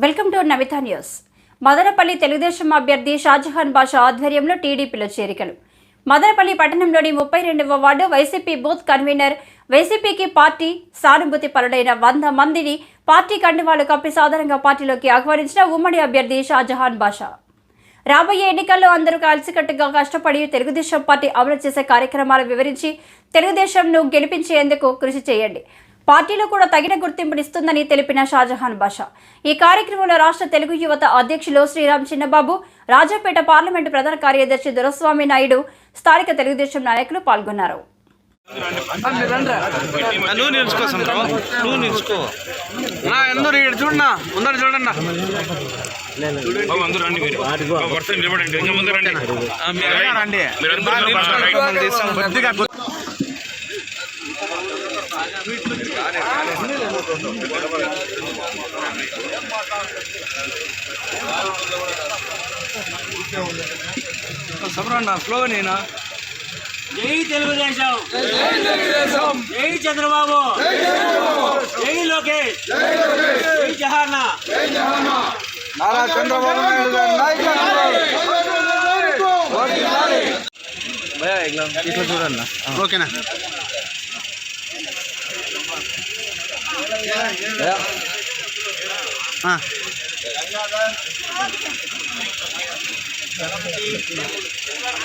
Welcome to Navitha news. Madanapalle Telugu Desam అభ్యర్థి షాజహాన్ బాషా ఆధ్వర్యంలో టీడీపీలో చేరికలు. మదనపల్లి పట్టణంలోని 32వ వార్డు వైసీపీ బూత్ కన్వీనర్ వైసీపీకి పార్టీ సానుభూతి పరుడైన 100 మందిని పార్టీ కండువాలు కప్పి సాధారణంగా పార్టీలోకి ఆహ్వానించిన ఉమ్మడి అభ్యర్థి షాజహాన్ బాషా. రాబోయే ఎన్నికల్లో అందరూ కలిసికట్టుగా కష్టపడి తెలుగుదేశం పార్టీ అమలు చేసే కార్యక్రమాలు వివరించి తెలుగుదేశంను గెలిపించేందుకు కృషి చేయండి. పార్టీలో కూడా తగిన గుర్తింపునిస్తుందని తెలిపిన షాజహాన్ బాషా ఈ కార్యక్రమంలో రాష్ట్ర తెలుగు యువత అధ్యక్షులు శ్రీరామ్ చిన్నబాబు, రాజాపేట పార్లమెంటు ప్రధాన కార్యదర్శి దొరస్వామి నాయుడు, స్థానిక తెలుగుదేశం నాయకులు పాల్గొన్నారు. స్లోగనేనా జై తెలుగుదేశం, జై చంద్రబాబు, జై లోకేష్, జై జహానా, నారా చంద్రబాబు నాయుడు గారి నాయకత్వం. చూడండి ఓకేనా.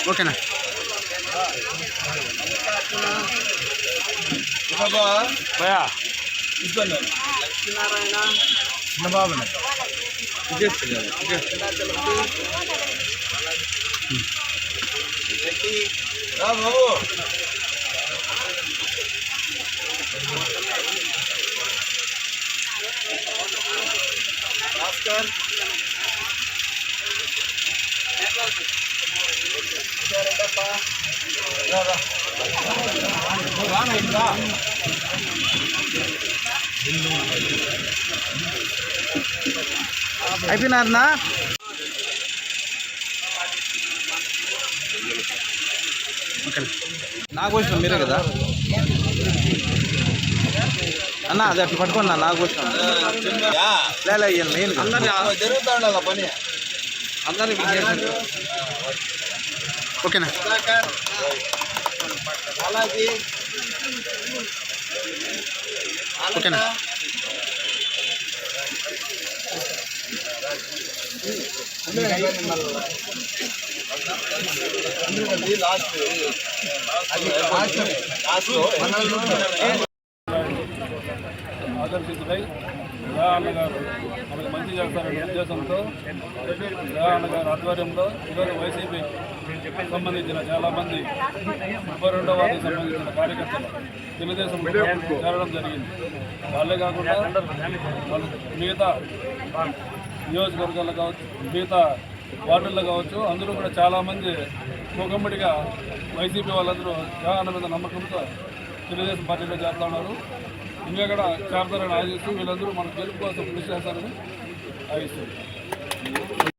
ఓకేనా. భయా చిన్నబాబు బాబు భాస్కర్ అయిపోయినారనా? నాకు వచ్చిన మీరే కదా అన్న, అది అట్లా పట్టుకోండి. నాకు వచ్చిన మెయిన్ జరుగుతా ఉండాలి పని అందరినీ. ఓకేనా. ఓకేనా. ఆకర్షితులై జగన్ గారు మనకు మంచి చేస్తారనే ఉద్దేశంతో జగన్ గారి ఆధ్వర్యంలో ఈరోజు వైసీపీ సంబంధించిన చాలామంది 32వ వార్డుకి సంబంధించిన కార్యకర్తలు తెలుగుదేశం చేరడం జరిగింది. వాళ్ళే కాకుండా వాళ్ళు మిగతా నియోజకవర్గాల్లో కావచ్చు, మిగతా వార్డుల్లో కావచ్చు, అందరూ కూడా చాలామంది మూకమ్మడిగా వైసీపీ వాళ్ళందరూ జగన్ మీద నమ్మకంతో తెలుగుదేశం పార్టీలో చేరుతా ఉన్నారు. ఇంకా కూడా చేరతారని ఆశిస్తూ వీళ్ళందరూ మన గెలుపు కోసం కృషి చేస్తారని ఆశిస్తున్నారు.